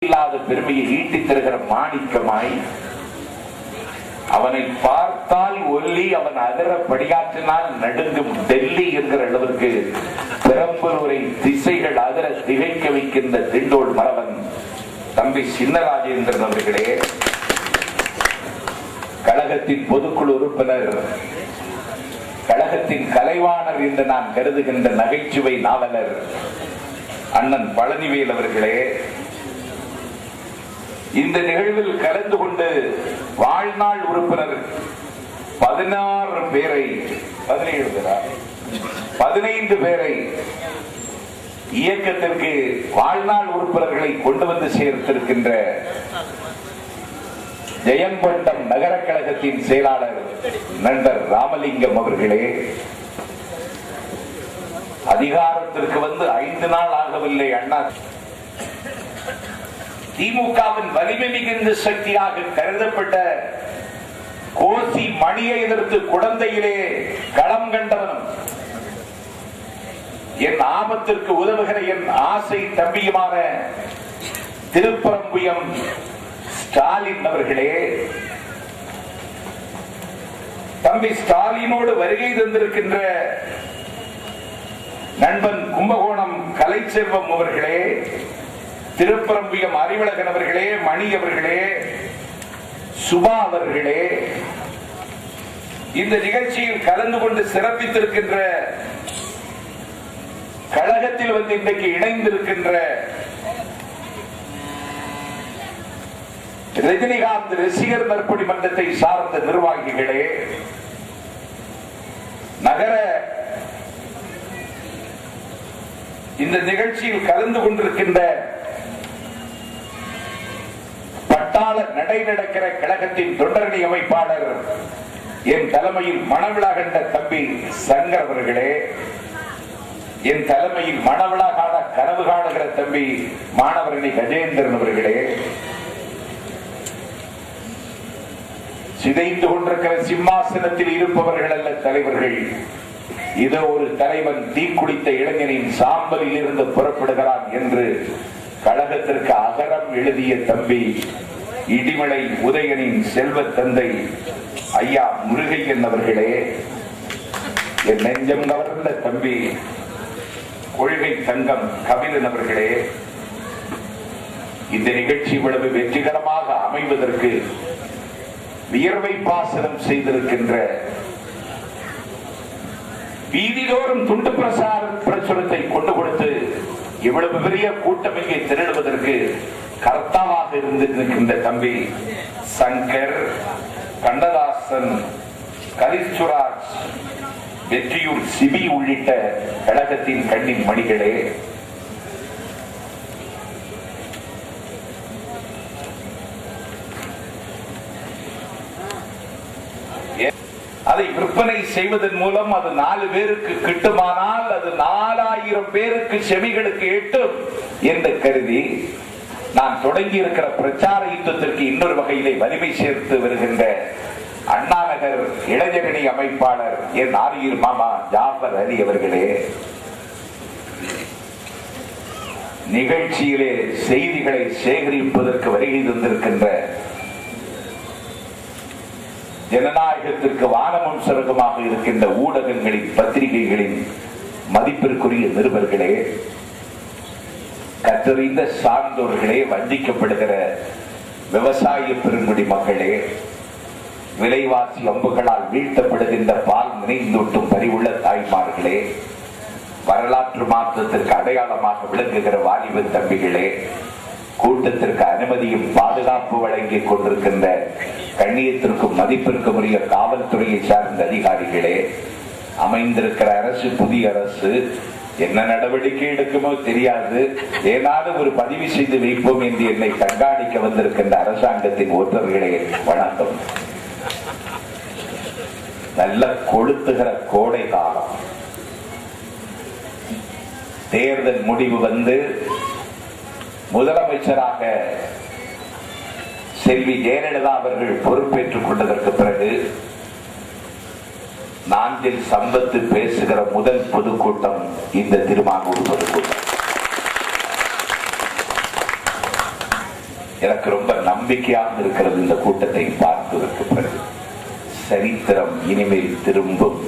இல்லாத பெருமையை ஈட்டித் தருகிற மாணிக்கமாய் அவனை பார்த்தால் ஒல்லி, அவன் அதர படியாற்றினால் நடுங்கும் டெல்லி என்கிற அளவிற்கு பெரம்பலூரை திசைகள் அதர திகைக்க வைக்கின்ற திண்டோள் மரவன் தம்பி சின்னராஜேந்திரன் அவர்களே, கழகத்தின் பொதுக்குழு உறுப்பினர், கழகத்தின் கலைவாணர் என்று நான் கருதுகின்ற நகைச்சுவை நாவலர் அண்ணன் பழனிவேல் அவர்களே, இந்த நிகழ்வில் கலந்து கொண்டு வாழ்நாள் உறுப்பினர் 16 பேரை 15 பேரை இயக்கத்திற்கு வாழ்நாள் உறுப்பினர்களை கொண்டு வந்து சேர்த்திருக்கின்ற ஜெயங்கொண்டம் நகர கழகத்தின் செயலாளர் நண்பர் ராமலிங்கம் அவர்களே, அதிகாரத்திற்கு வந்து 5 நாள் ஆகவில்லை அண்ணா, திமுகவின் வலிமை மிகுந்த சக்தியாக கருதப்பட்ட கோசி மணியை எதிர்த்து குடந்தையிலே களம் கண்டவனும், என் ஆபத்திற்கு உதவுகிற என் ஆசை தம்பியுமான திருப்பரங்குயம் ஸ்டாலின் அவர்களே, தம்பி ஸ்டாலினோடு வருகை தந்திருக்கின்ற நண்பன் கும்பகோணம் கலைச்செல்வம் அவர்களே, திருப்பரங்குயம் அறிவழகன் அவர்களே, மணி அவர்களே, சுபா அவர்களே, இந்த நிகழ்ச்சியில் கலந்து கொண்டு சிறப்பித்திருக்கின்ற கழகத்தில் வந்து இன்றைக்கு இணைந்திருக்கின்ற ரஜினிகாந்த் ரசிகர் நற்பணி மன்றத்தை சார்ந்த நிர்வாகிகளே, நகர இந்த நிகழ்ச்சியில் கலந்து கொண்டிருக்கின்ற பட்டாள நடை நடக்கிற கழகத்தின் தொண்டரணி அமைப்பாளர் என் தலைமையில் மணவிழா கண்ட தம்பி சங்கர் அவர்களே, என் தலைமையில் மணவிழா காண கனவு காணுகிற தம்பி மாணவரணி கஜேந்திரன் அவர்களே, சிதைந்து கொண்டிருக்கிற சிம்மாசனத்தில் இருப்பவர்கள் அல்ல தலைவர்கள், இதோ ஒரு தலைவன் தீக்குடித்த இளைஞனின் சாம்பலில் இருந்து புறப்படுகிறான் என்று கழகத்திற்கு அகரம் எழுதிய தம்பி இடிமலை உதயனின் செல்வ தந்தை ஐயா முருகையன் அவர்களே, என் நெஞ்சம் கவர்ந்த தம்பி கொள்கை தங்கம் கபிலன் அவர்களே, இந்த நிகழ்ச்சி இவ்வளவு வெற்றிகரமாக அமைவதற்கு வியர்வை பாசனம் செய்திருக்கின்ற, வீதிதோறும் துண்டு பிரசுரத்தை கொண்டு கொடுத்து இவ்வளவு பெரிய கூட்டம் இங்கே திரளுவதற்கு கர்த்தாவாக இருந்திருக்கின்ற தம்பி சங்கர், கண்ணதாசன், கலிச்சுராஜ், வெற்றியூர் சிபி உள்ளிட்ட கழகத்தின் கண்ணின் மணிகளே, அதை விற்பனை செய்வதன் மூலம் அது 4 பேருக்கு கிட்டுமானால் அது 4000 பேருக்கு செவிகளுக்கு எட்டும் என்று கருதி நான் தொடங்கி இருக்கிற பிரச்சார யுத்தத்திற்கு இன்னொரு வகையிலே வலிமை சேர்த்து வருகின்ற அண்ணாநகர் இளைஞரணி அமைப்பாளர் என் ஆரியூர் மாமா ஜாபர் அலி அவர்களே, நிகழ்ச்சியிலே செய்திகளை சேகரிப்பதற்கு வருகை தந்திருக்கின்ற ஜனநாயகத்திற்கு வானமும் சிறகுமாக இருக்கின்ற ஊடகங்களின் பத்திரிகைகளின் மதிப்பிற்குரிய நிருபர்களே, கற்றறிந்த சார்ந்தோர்களே, வஞ்சிக்கப்படுகிற விவசாய பெருங்குடி மக்களே, விலைவாசி அம்புகளால் வீழ்த்தப்படுகின்ற பால் நினைந்தூட்டும் பரிவுள்ள தாய்மார்களே, வரலாற்று மாற்றத்திற்கு அடையாளமாக விளங்குகிற வாலிப தம்பிகளே, கூட்டத்திற்கு அனுமதியும் பாதுகாப்பு வழங்கிக் கொண்டிருக்கின்ற கண்ணியத்திற்கும் மதிப்பிற்கும் உரிய காவல்துறையை சார்ந்த அதிகாரிகளே, அமைந்திருக்கிற அரசு புதிய அரசு என்ன நடவடிக்கை எடுக்குமோ தெரியாது, ஏதாவது ஒரு பதிவு செய்து வைப்போம் என்று என்னை கண்காணிக்க வந்திருக்கின்ற அரசாங்கத்தின் ஒற்றர்களே வணக்கம். நல்ல கொளுத்துகிற கோடை காலம், தேர்தல் முடிவு வந்து முதலமைச்சராக செல்வி ஜெயலலிதா அவர்கள் பொறுப்பேற்றுக் கொண்டதற்கு பிறகு நாஞ்சில் சம்பத்து பேசுகிற முதல் பொதுக்கூட்டம் இந்த திருமாங்கூர் பொதுக்கூட்டம். எனக்கு ரொம்ப நம்பிக்கையாக இருக்கிறது. இந்த கூட்டத்தை பார்த்ததற்கு பிறகு சரித்திரம் இனிமேல் திரும்பும்.